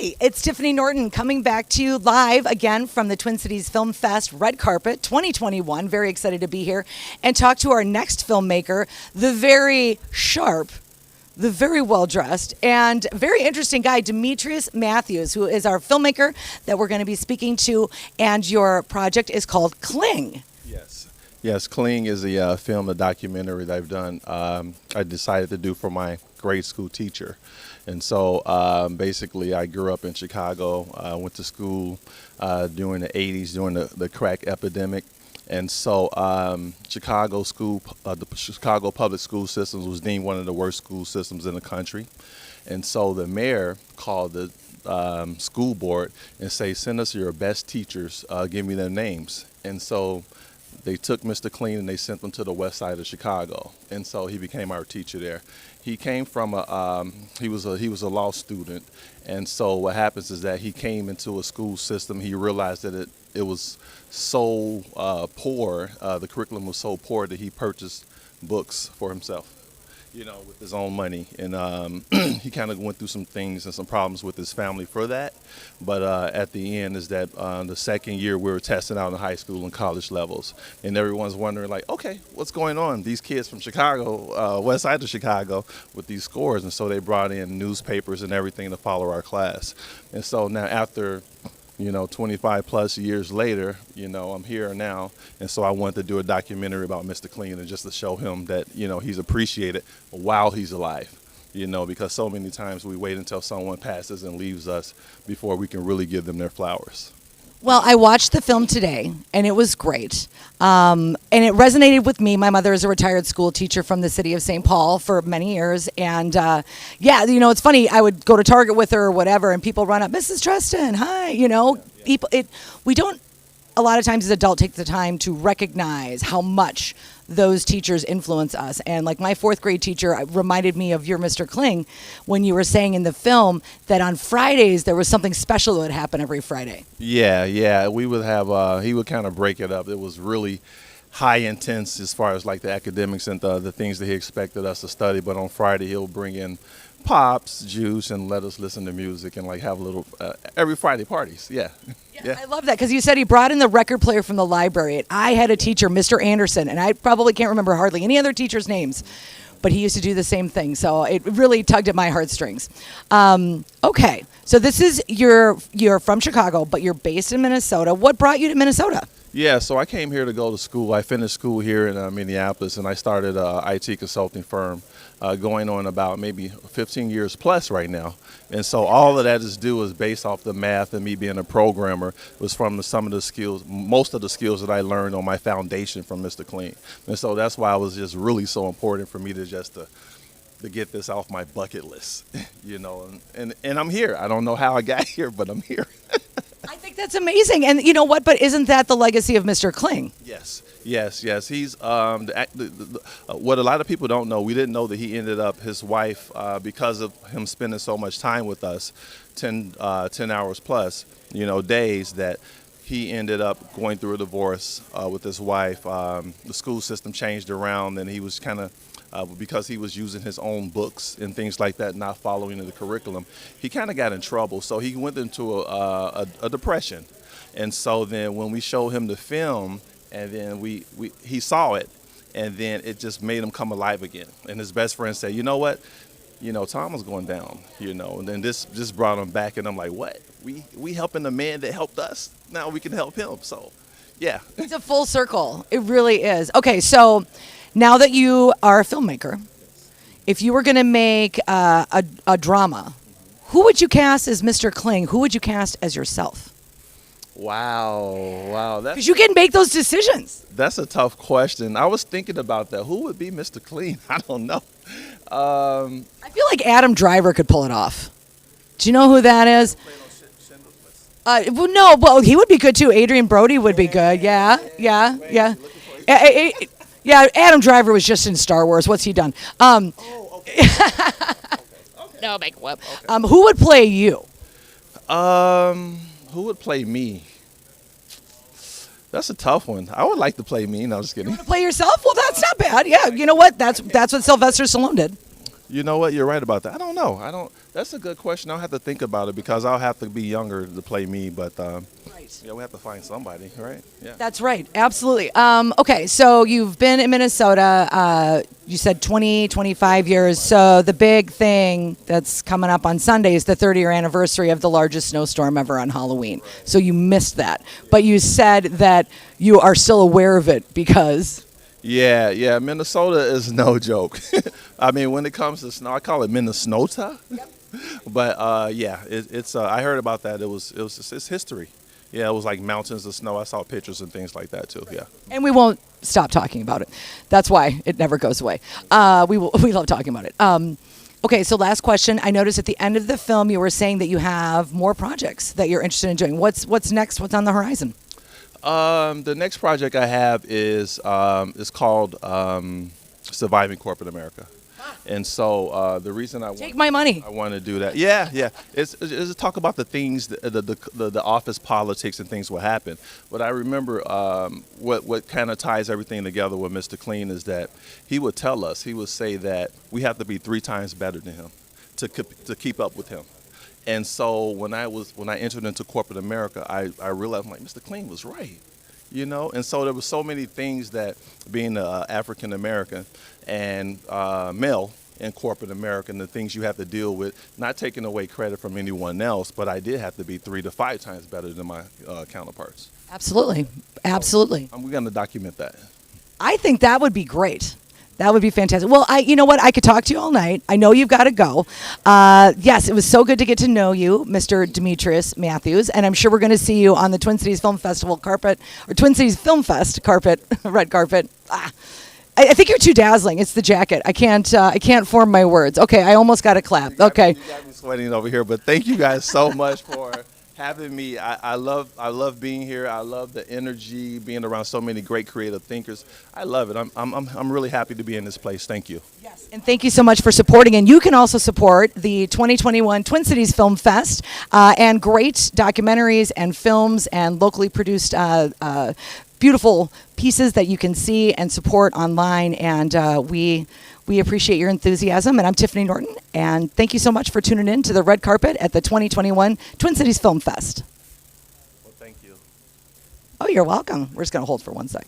Hi, it's Tiffany Norton coming back to you live again from the Twin Cities Film Fest Red Carpet 2021. Very excited to be here and talk to our next filmmaker, the very sharp, the very well-dressed, and very interesting guy, Demetrius Matthews, who is our filmmaker that we're going to be speaking to, and your project is called KLING. Yes, KLING is a film, a documentary that I've done. I decided to do for my grade school teacher. And so basically I grew up in Chicago, went to school during the 80s, during the crack epidemic. And so Chicago the Chicago public school systems was deemed one of the worst school systems in the country. And so the mayor called the school board and say, send us your best teachers, give me their names. And so they took Mr. Clean and they sent him to the west side of Chicago, and so he became our teacher there. He came from he was a law student, and so what happens is that he came into a school system. He realized that it was so poor, the curriculum was so poor that he purchased books for himself, with his own money, and he kind of went through some things and some problems with his family for that. But at the end is that the second year we were testing out in high school and college levels, and everyone's wondering like, okay, what's going on? These kids from Chicago, west side of Chicago, with these scores, and so they brought in newspapers and everything to follow our class. And so now after 25 plus years later, I'm here now. And so I wanted to do a documentary about Mr. Clean and just to show him that, he's appreciated while he's alive, because so many times we wait until someone passes and leaves us before we can really give them their flowers. Well, I watched the film today, and it was great. And it resonated with me. My mother is a retired school teacher from the city of St. Paul for many years. And, it's funny. I would go to Target with her or whatever, and people run up, Mrs. Treston, hi, we don't, a lot of times as adults, take the time to recognize how much those teachers influence us. And like my fourth grade teacher reminded me of your Mr. Kling when you were saying in the film that on Fridays there was something special that would happen every Friday. Yeah. We would have, he would kind of break it up. It was really high intense as far as like the academics and the things that he expected us to study. But on Friday he'll bring in pops, juice, and let us listen to music and like have a little every Friday parties. Yeah. I love that because you said he brought in the record player from the library. And I had a teacher, Mr. Anderson, and I probably can't remember hardly any other teachers' names, but he used to do the same thing. So it really tugged at my heartstrings. Okay, so this is you're from Chicago, but you're based in Minnesota. What brought you to Minnesota? Yeah, so I came here to go to school. I finished school here in Minneapolis, and I started an IT consulting firm going on about maybe 15 years plus right now. And so all of that is based off the math and me being a programmer was from some of the skills, most of the skills that I learned on my foundation from Mr. Clean. And so that's why it was just really so important for me to to get this off my bucket list, and I'm here. I don't know how I got here, but I'm here. I think that's amazing. And you know what? But isn't that the legacy of Mr. Kling? Yes. He's what a lot of people don't know. We didn't know that he ended up, his wife, because of him spending so much time with us, 10 hours plus, days, that he ended up going through a divorce with his wife. The school system changed around, and he was kind of, because he was using his own books and things like that, not following the curriculum, he kind of got in trouble. So he went into a depression. And so then when we showed him the film, and then he saw it, and then it just made him come alive again. And his best friend said, you know what? Tom was going down, and then this just brought him back. And I'm like, what? We helping the man that helped us. Now we can help him. So, yeah. It's a full circle. It really is. Okay, so now that you are a filmmaker, if you were going to make a drama, who would you cast as Mr. Kling? Who would you cast as yourself? Wow. Because you can make those decisions. That's a tough question. I was thinking about that. Who would be Mr. Clean? I don't know. I feel like Adam Driver could pull it off. Do you know who that is? Well, he would be good too. Adrian Brody would be good. Yeah. Adam Driver was just in Star Wars. What's he done? Okay. No, make whoop. Who would play you? Who would play me? That's a tough one. I would like to play me. No, just kidding. You want to play yourself? Well, that's not bad. Yeah, you know what? That's what Sylvester Stallone did. You know what? You're right about that. I don't know. I don't. That's a good question. I'll have to think about it because I'll have to be younger to play me. But Right. yeah, we have to find somebody, right? Yeah. That's right. Absolutely. Okay, so you've been in Minnesota, you said 20, 25 years. So the big thing that's coming up on Sunday is the 30-year anniversary of the largest snowstorm ever on Halloween. So you missed that. But you said that you are still aware of it because... Yeah. Minnesota is no joke. I mean, when it comes to snow, I call it Minnesota. Yep. But yeah, it's. I heard about that. It's history. Yeah, it was like mountains of snow. I saw pictures and things like that too. Yeah. And we won't stop talking about it. That's why it never goes away. We love talking about it. Okay, so last question. I noticed at the end of the film you were saying that you have more projects that you're interested in doing. What's next? What's on the horizon? The next project I have is called Surviving Corporate America. And so the reason Take my money. I want to do that, yeah, it's to talk about the things, the office politics and things will happen. But I remember what kind of ties everything together with Mr. Clean is that he would tell us, he would say that we have to be 3 times better than him to keep up with him. And so when I entered into corporate America, I realized, I'm like, Mr. Clean was right. You know, and so there were so many things that being African American and male in corporate America, and the things you have to deal with, not taking away credit from anyone else, but I did have to be 3 to 5 times better than my counterparts. Absolutely. Absolutely. We're going to document that. I think that would be great. That would be fantastic. Well, you know what? I could talk to you all night. I know you've got to go. Yes, it was so good to get to know you, Mr. Demetrius Matthews, and I'm sure we're going to see you on the Twin Cities Film Festival carpet, or Twin Cities Film Fest carpet, red carpet. I think you're too dazzling. It's the jacket. I can't form my words. Okay, I almost got a clap. Okay. You got me sweating over here, but thank you guys so much for having me. I love being here. I love the energy, being around so many great creative thinkers. I love it. I'm really happy to be in this place. Thank you. Yes, and thank you so much for supporting. And you can also support the 2021 Twin Cities Film Fest and great documentaries and films and locally produced beautiful pieces that you can see and support online. And we appreciate your enthusiasm, and I'm Tiffany Norton, and thank you so much for tuning in to the red carpet at the 2021 Twin Cities Film Fest. Well, thank you. Oh, you're welcome. We're just going to hold for 1 sec.